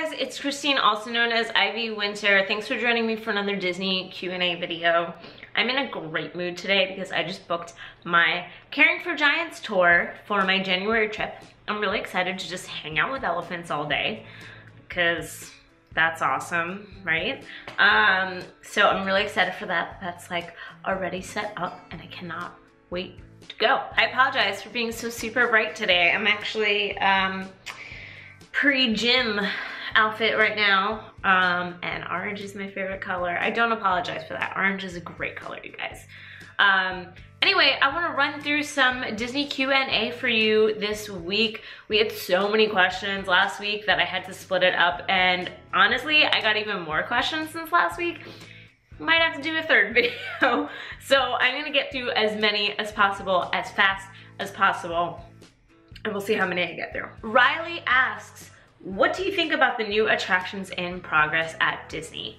guys, it's Christine, also known as IvyWinter. Thanks for joining me for another Disney Q&A video. I'm in a great mood today because I just booked my Caring for Giants tour for my January trip. I'm really excited to just hang out with elephants all day because that's awesome, right? So I'm really excited for that. That's like already set up and I cannot wait to go. I apologize for being so super bright today. I'm actually pre-gym outfit right now, and orange is my favorite color. I don't apologize for that. Orange is a great color, you guys. Anyway, I want to run through some Disney Q&A for you this week. We had so many questions last week that I had to split it up, and honestly, I got even more questions since last week. Might have to do a third video. So I'm gonna get through as many as possible, as fast as possible, and we'll see how many I get through. Riley asks, what do you think about the new attractions in progress at Disney?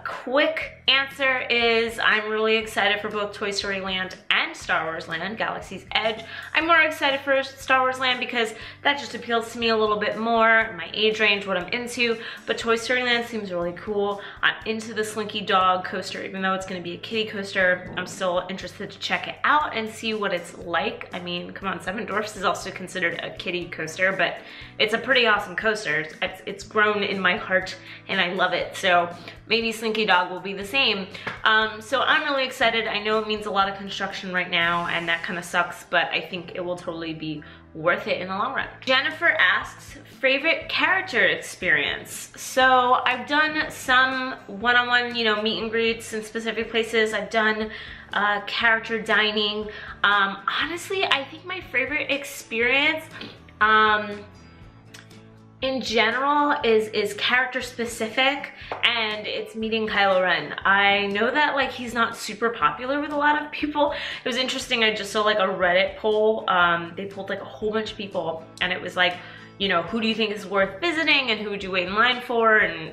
Quick answer is I'm really excited for both Toy Story Land and Star Wars Land, Galaxy's Edge. I'm more excited for Star Wars Land because that just appeals to me a little bit more, my age range, what I'm into, but Toy Story Land seems really cool. I'm into the Slinky Dog coaster, even though it's gonna be a kiddie coaster. I'm still interested to check it out and see what it's like. I mean, come on, Seven Dwarfs is also considered a kiddie coaster, but it's a pretty awesome coaster. It's grown in my heart and I love it. So maybe Slinky Dog will be the same. So I'm really excited. I know it means a lot of construction right now and that kind of sucks, but I think it will totally be worth it in the long run. Jennifer asks, favorite character experience? So I've done some one-on-one, meet and greets in specific places. I've done character dining. Honestly, I think my favorite experience in general is character specific, and it's meeting Kylo Ren. I know that like he's not super popular with a lot of people. It was interesting, I just saw like a Reddit poll. They polled like a whole bunch of people and it was like, who do you think is worth visiting and who would you wait in line for and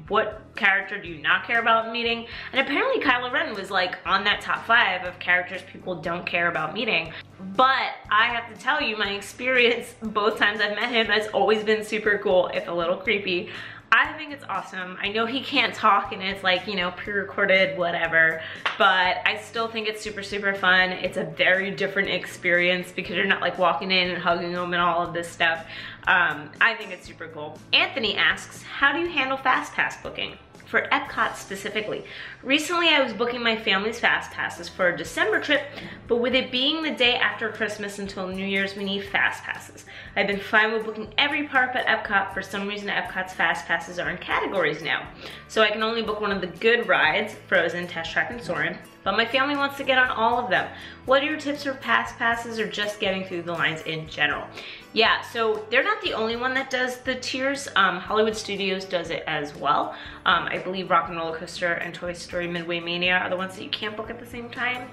what character do you not care about meeting? And apparently Kylo Ren was like on that top 5 of characters people don't care about meeting. But I have to tell you, my experience both times I've met him has always been super cool, if a little creepy. I think it's awesome. I know he can't talk and it's like, pre-recorded, whatever, but I still think it's super, super fun. It's a very different experience because you're not like walking in and hugging them and all of this stuff. I think it's super cool. Anthony asks, how do you handle FastPass booking? For Epcot specifically. Recently I was booking my family's fast passes for a December trip, but with it being the day after Christmas until New Year's, we need fast passes. I've been fine with booking every park but Epcot. For some reason Epcot's fast passes are in categories now. So I can only book one of the good rides, Frozen, Test Track, and Soarin', but my family wants to get on all of them. What are your tips for fast passes or just getting through the lines in general? Yeah, so they're not the only one that does the tiers. Hollywood Studios does it as well. I believe Rock and Roller Coaster and Toy Story Midway Mania are the ones that you can't book at the same time.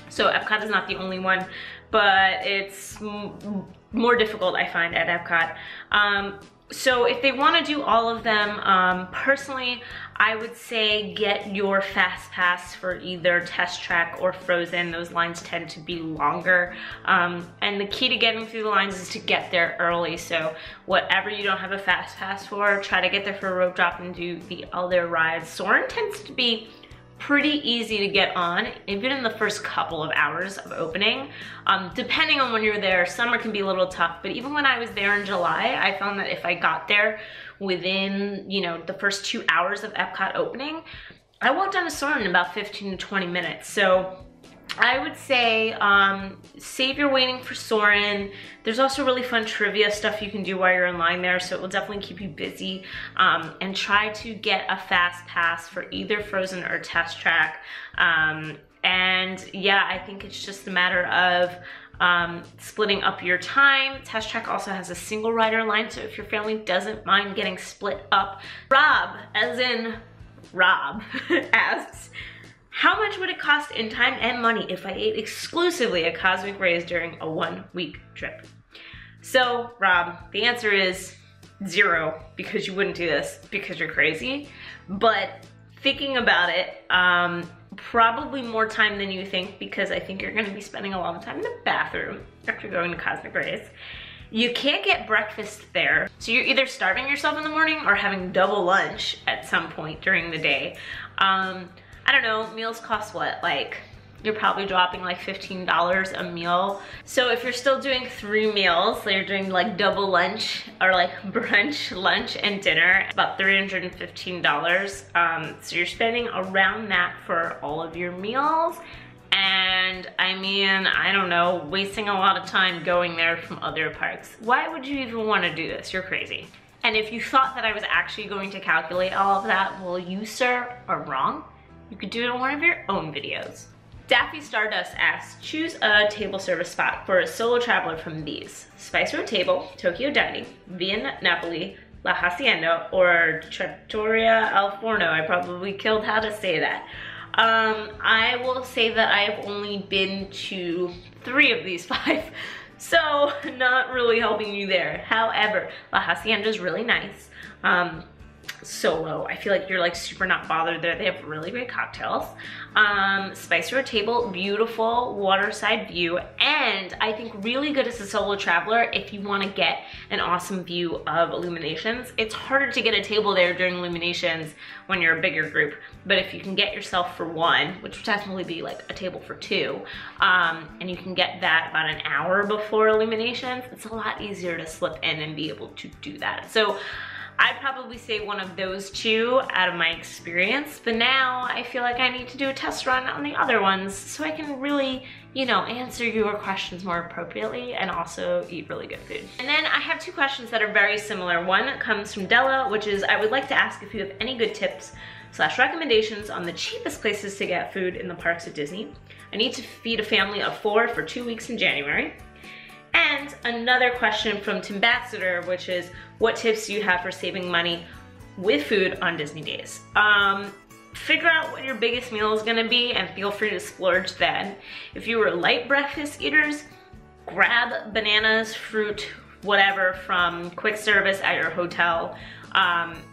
So Epcot is not the only one, but it's more difficult, I find, at Epcot. So if they want to do all of them, personally, I would say get your fast pass for either Test Track or Frozen. Those lines tend to be longer. And the key to getting through the lines is to get there early. So whatever you don't have a fast pass for, try to get there for a rope drop and do the other rides. Soarin' tends to be pretty easy to get on, even in the first couple of hours of opening. Depending on when you're there, summer can be a little tough, but even when I was there in July, I found that if I got there within, the first 2 hours of Epcot opening, I walked on to Soarin' in about 15 to 20 minutes. So I would say save your waiting for Soarin'. There's also really fun trivia stuff you can do while you're in line there, so it will definitely keep you busy. And try to get a fast pass for either Frozen or Test Track. And yeah, I think it's just a matter of splitting up your time. Test Track also has a single rider line, so if your family doesn't mind getting split up. Rob, as in Rob, asks, how much would it cost in time and money if I ate exclusively at Cosmic Rays during a 1-week trip? So, Rob, the answer is 0, because you wouldn't do this because you're crazy. But thinking about it, probably more time than you think, because I think you're gonna be spending a lot of time in the bathroom after going to Cosmic Rays. You can't get breakfast there. So you're either starving yourself in the morning or having double lunch at some point during the day. I don't know, meals cost what? Like, you're probably dropping like $15 a meal. So if you're still doing 3 meals, so you're doing like double lunch or like brunch, lunch, and dinner, it's about $315. So you're spending around that for all of your meals. And I mean, I don't know, wasting a lot of time going there from other parks. Why would you even want to do this? You're crazy. And if you thought that I was actually going to calculate all of that, well, you, sir, are wrong. You could do it in one of your own videos. Daffy Stardust asks, choose a table service spot for a solo traveler from these: Spice Road Table, Tokyo Dining, Via Napoli, La Hacienda, or Trattoria al Forno. I probably killed how to say that. I will say that I've only been to 3 of these 5, so not really helping you there. However, La Hacienda is really nice. Solo, I feel like you're like super not bothered there. They have really great cocktails. Spice Road Table, beautiful waterside view, and I think really good as a solo traveler if you want to get an awesome view of illuminations. It's harder to get a table there during illuminations when you're a bigger group, but if you can get yourself for 1, which would technically be like a table for 2, and you can get that about an hour before illuminations, it's a lot easier to slip in and be able to do that. So I'd probably say one of those 2 out of my experience, but now I feel like I need to do a test run on the other ones so I can really, you know, answer your questions more appropriately and also eat really good food. And then I have 2 questions that are very similar. One comes from Della, which is, I would like to ask if you have any good tips / recommendations on the cheapest places to get food in the parks at Disney. I need to feed a family of 4 for 2 weeks in January. And another question from Timbassador, which is, what tips do you have for saving money with food on Disney days? Figure out what your biggest meal is gonna be and feel free to splurge then. If you were light breakfast eaters, grab bananas, fruit, whatever from quick service at your hotel.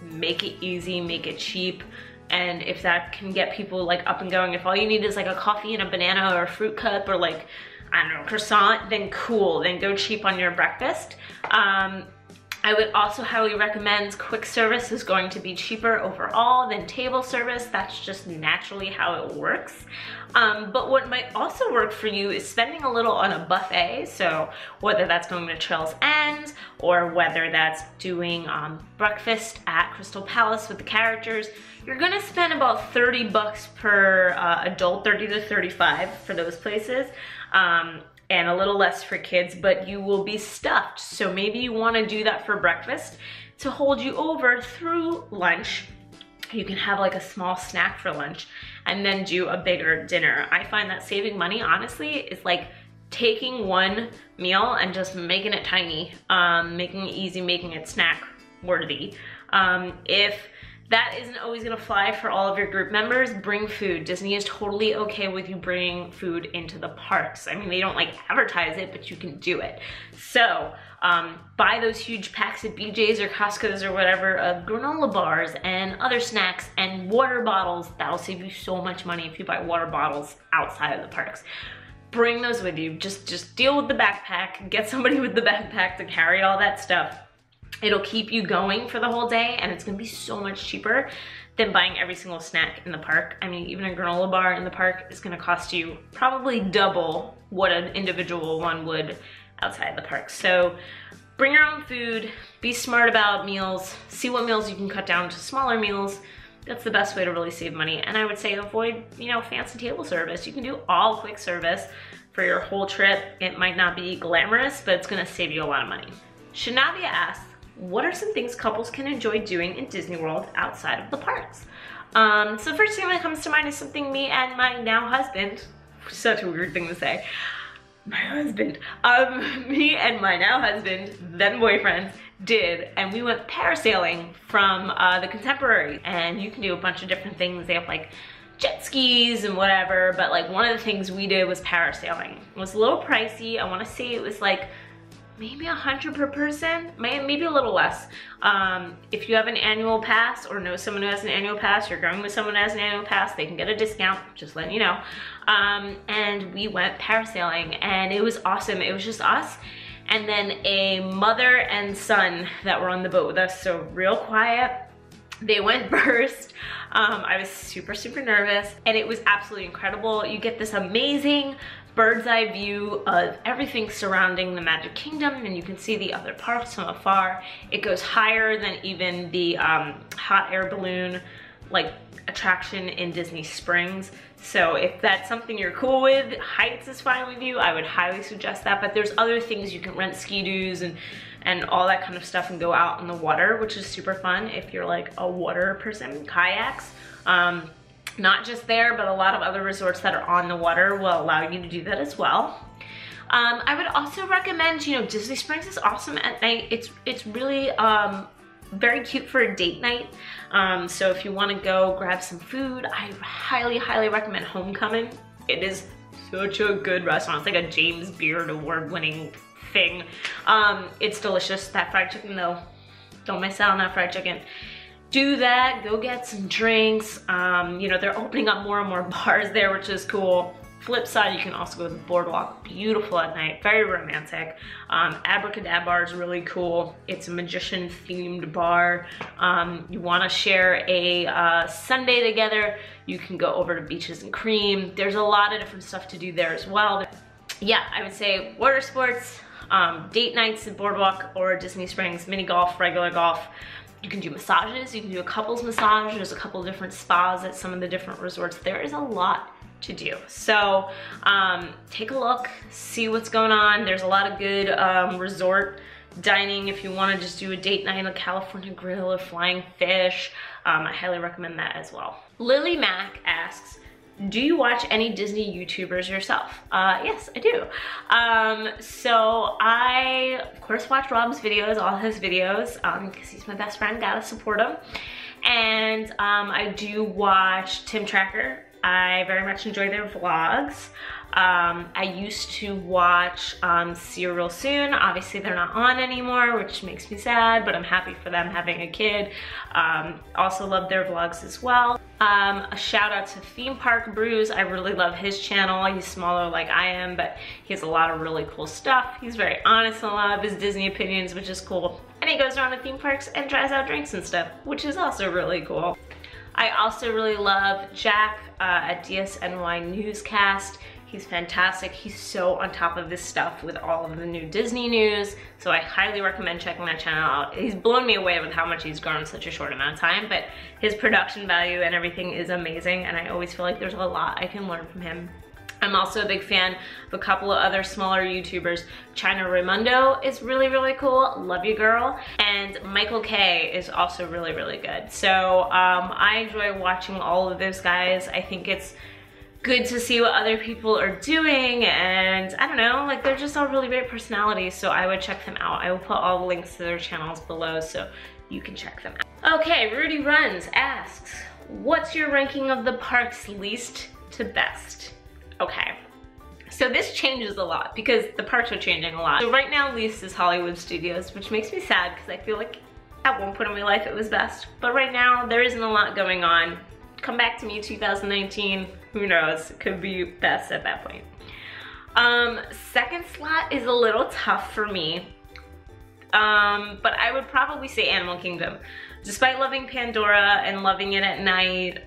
Make it easy, make it cheap. And if that can get people like up and going, if all you need is like a coffee and a banana or a fruit cup or like, I don't know, croissant, then cool, then go cheap on your breakfast. I would also highly recommend quick service is going to be cheaper overall than table service. That's just naturally how it works. But what might also work for you is spending a little on a buffet. So whether that's going to Trail's End or whether that's doing breakfast at Crystal Palace with the characters, you're gonna spend about 30 bucks per adult, 30 to 35 for those places. And a little less for kids, but you will be stuffed. So maybe you wanna do that for breakfast to hold you over through lunch. You can have like a small snack for lunch and then do a bigger dinner. I find that saving money, honestly, is like taking one meal and just making it tiny, making it easy, making it snack worthy. If that isn't always gonna fly for all of your group members, bring food. Disney is totally okay with you bringing food into the parks. I mean, they don't like advertise it, but you can do it. So buy those huge packs at BJ's or Costco's or whatever of granola bars and other snacks and water bottles. That'll save you so much money if you buy water bottles outside of the parks. Bring those with you. Just deal with the backpack. Get somebody with the backpack to carry all that stuff. It'll keep you going for the whole day, and it's gonna be so much cheaper than buying every single snack in the park. I mean, even a granola bar in the park is gonna cost you probably double what an individual one would outside the park. So bring your own food, be smart about meals, see what meals you can cut down to smaller meals. That's the best way to really save money. And I would say avoid, you know, fancy table service. You can do all quick service for your whole trip. It might not be glamorous, but it's gonna save you a lot of money. Shanavia asks, what are some things couples can enjoy doing in Disney World outside of the parks? So the first thing that comes to mind is something me and my now husband, such a weird thing to say, my husband, me and my now husband, then boyfriend, did, and we went parasailing from the Contemporary, and you can do a bunch of different things. They have like jet skis and whatever, but like one of the things we did was parasailing. It was a little pricey. I want to say it was like maybe $100 per person, maybe a little less. If you have an annual pass or know someone who has an annual pass, you're going with someone who has an annual pass, they can get a discount, just letting you know. And we went parasailing and it was awesome. It was just us and then a mother and son that were on the boat with us, so real quiet. They went first. I was super, super nervous, and it was absolutely incredible. You get this amazing bird's eye view of everything surrounding the Magic Kingdom, and you can see the other parks from afar. It goes higher than even the hot air balloon like attraction in Disney Springs. So if that's something you're cool with, heights is fine with you, I would highly suggest that. But there's other things, you can rent ski-doos and all that kind of stuff and go out in the water, which is super fun if you're like a water person. Kayaks, not just there, but a lot of other resorts that are on the water will allow you to do that as well. I would also recommend, you know, Disney Springs is awesome at night. It's really very cute for a date night. So if you want to go grab some food, I highly, highly recommend Homecoming. It is such a good restaurant. It's like a James Beard award-winning thing. It's delicious. That fried chicken though, don't miss out on that fried chicken. Do that, go get some drinks. You know, they're opening up more and more bars there, which is cool. Flip side, you can also go to the boardwalk. Beautiful at night, very romantic. Abracadabra is really cool. It's a magician themed bar. You wanna share a Sunday together, you can go over to Beaches and Cream. There's a lot of different stuff to do there as well. Yeah, I would say water sports, date nights at boardwalk or Disney Springs, mini golf, regular golf. You can do massages, you can do a couples massage. There's a couple of different spas at some of the different resorts. There is a lot to do. So take a look, see what's going on. There's a lot of good resort dining if you want to just do a date night on a California Grill or Flying Fish. I highly recommend that as well. Lily Mack asks, do you watch any Disney YouTubers yourself? Yes, I do. So I, of course, watch Rob's videos, all his videos, because he's my best friend, gotta support him. And I do watch Tim Tracker. I very much enjoy their vlogs. I used to watch See You Real Soon. Obviously they're not on anymore, which makes me sad, but I'm happy for them having a kid. Also love their vlogs as well. A shout out to Theme Park Brews. I really love his channel. He's smaller like I am, but he has a lot of really cool stuff. He's very honest in a lot of his Disney opinions, which is cool. And he goes around to theme parks and tries out drinks and stuff, which is also really cool. I also really love Jack at DSNY Newscast. He's fantastic. He's so on top of this stuff with all of the new Disney news. So I highly recommend checking that channel out. He's blown me away with how much he's grown in such a short amount of time, but his production value and everything is amazing, and I always feel like there's a lot I can learn from him. I'm also a big fan of a couple of other smaller YouTubers. China Raimundo is really, really cool. Love you, girl. And Michael K is also really, really good. So I enjoy watching all of those guys. I think it's good to see what other people are doing, and I don't know, like they're just all really great personalities, so I would check them out. I will put all the links to their channels below so you can check them out. Okay, Rudy Runs asks, what's your ranking of the parks least to best? Okay, so this changes a lot because the parks are changing a lot. So right now least is Hollywood Studios, which makes me sad because I feel like at one point in my life it was best, but right now there isn't a lot going on. Come back to me 2019, who knows, it could be best at that point. Second slot is a little tough for me, but I would probably say Animal Kingdom. Despite loving Pandora and loving it at night,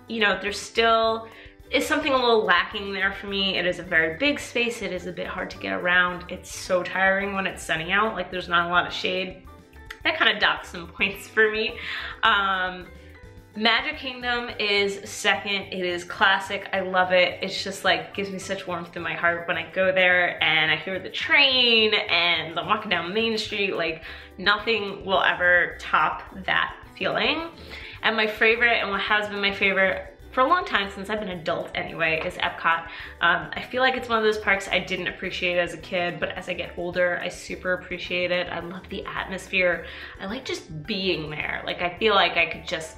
you know, there's still is something a little lacking there for me. It is a very big space, it is a bit hard to get around, it's so tiring when it's sunny out, like there's not a lot of shade. That kind of docks some points for me. Magic Kingdom is second. It is classic. I love it. It's just like gives me such warmth in my heart when I go there and I hear the train and I'm walking down Main Street. Like nothing will ever top that feeling. And my favorite, and what has been my favorite for a long time since I've been an adult anyway, is Epcot. I feel like it's one of those parks I didn't appreciate as a kid, but as I get older, I super appreciate it. I love the atmosphere. I like just being there. Like I feel like I could just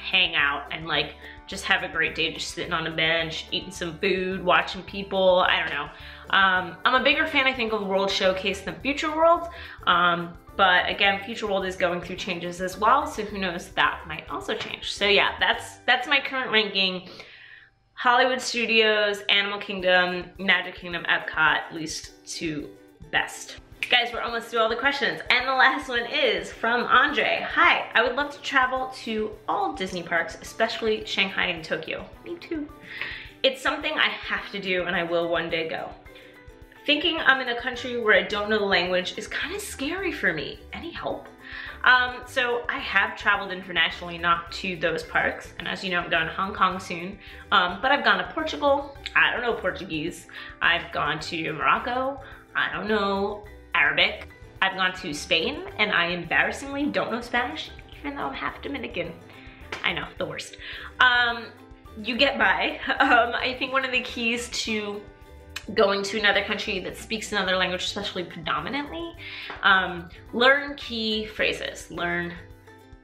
hang out and like just have a great day just sitting on a bench, eating some food, watching people. I don't know. I'm a bigger fan, I think, of World Showcase than Future World. But again, Future World is going through changes as well, so who knows, that might also change. So yeah, that's my current ranking. Hollywood Studios, Animal Kingdom, Magic Kingdom, Epcot, least to best. Guys, we're almost through all the questions. And the last one is from Andre. Hi, I would love to travel to all Disney parks, especially Shanghai and Tokyo. Me too. It's something I have to do and I will one day go. Thinking I'm in a country where I don't know the language is kind of scary for me. Any help? So I have traveled internationally, not to those parks. And as you know, I'm going to Hong Kong soon. But I've gone to Portugal. I don't know Portuguese. I've gone to Morocco. I don't know Arabic. I've gone to Spain and I embarrassingly don't know Spanish, even though I'm half Dominican. I know, the worst. You get by. I think one of the keys to going to another country that speaks another language, especially predominantly, learn key phrases. Learn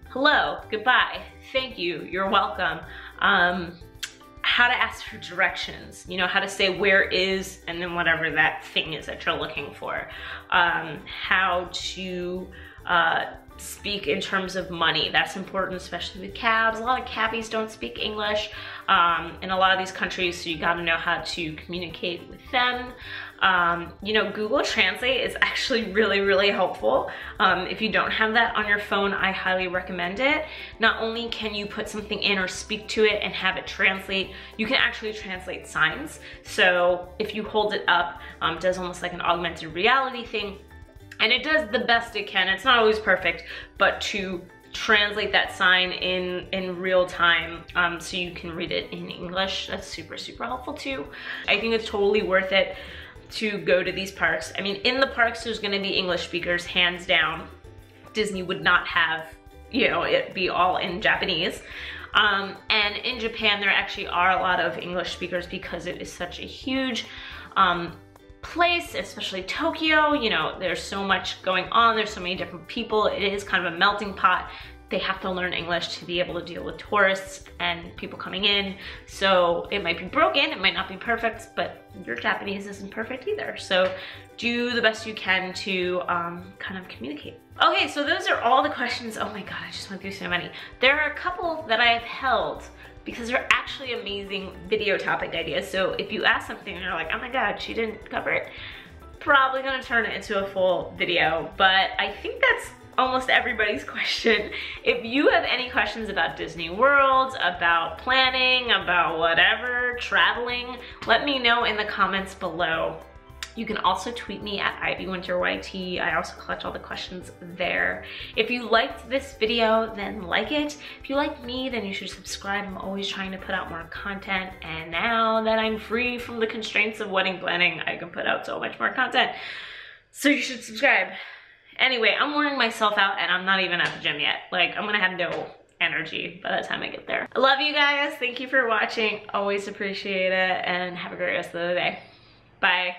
hello, goodbye, thank you, you're welcome. How to ask for directions, you know, how to say where is and then whatever that thing is that you're looking for. How to speak in terms of money. That's important, especially with cabs. A lot of cabbies don't speak English in a lot of these countries, so you gotta know how to communicate with them. You know, Google Translate is actually really, really helpful. If you don't have that on your phone, I highly recommend it. Not only can you put something in or speak to it and have it translate, you can actually translate signs. So if you hold it up, it does almost like an augmented reality thing. And it does the best it can. It's not always perfect, but to translate that sign in real time so you can read it in English, that's super, super helpful too. I think it's totally worth it to go to these parks. I mean, in the parks, there's gonna be English speakers, hands down. Disney would not have, you know, it be all in Japanese. And in Japan, there actually are a lot of English speakers because it is such a huge place, especially Tokyo. You know, there's so much going on, there's so many different people, it is kind of a melting pot. They have to learn English to be able to deal with tourists and people coming in. So it might be broken, it might not be perfect, but your Japanese isn't perfect either. So do the best you can to kind of communicate. Okay, so those are all the questions. Oh my God, I just went through so many. There are a couple that I have held because they're actually amazing video topic ideas. So if you ask something and you're like, oh my God, she didn't cover it, probably gonna turn it into a full video. But I think that's almost everybody's question. If you have any questions about Disney World, about planning, about whatever, traveling, let me know in the comments below. You can also tweet me at IvyWinterYT. I also collect all the questions there. If you liked this video, then like it. If you like me, then you should subscribe. I'm always trying to put out more content. And now that I'm free from the constraints of wedding planning, I can put out so much more content. So you should subscribe. Anyway, I'm wearing myself out and I'm not even at the gym yet. Like, I'm gonna have no energy by the time I get there. I love you guys. Thank you for watching. Always appreciate it. And have a great rest of the day. Bye.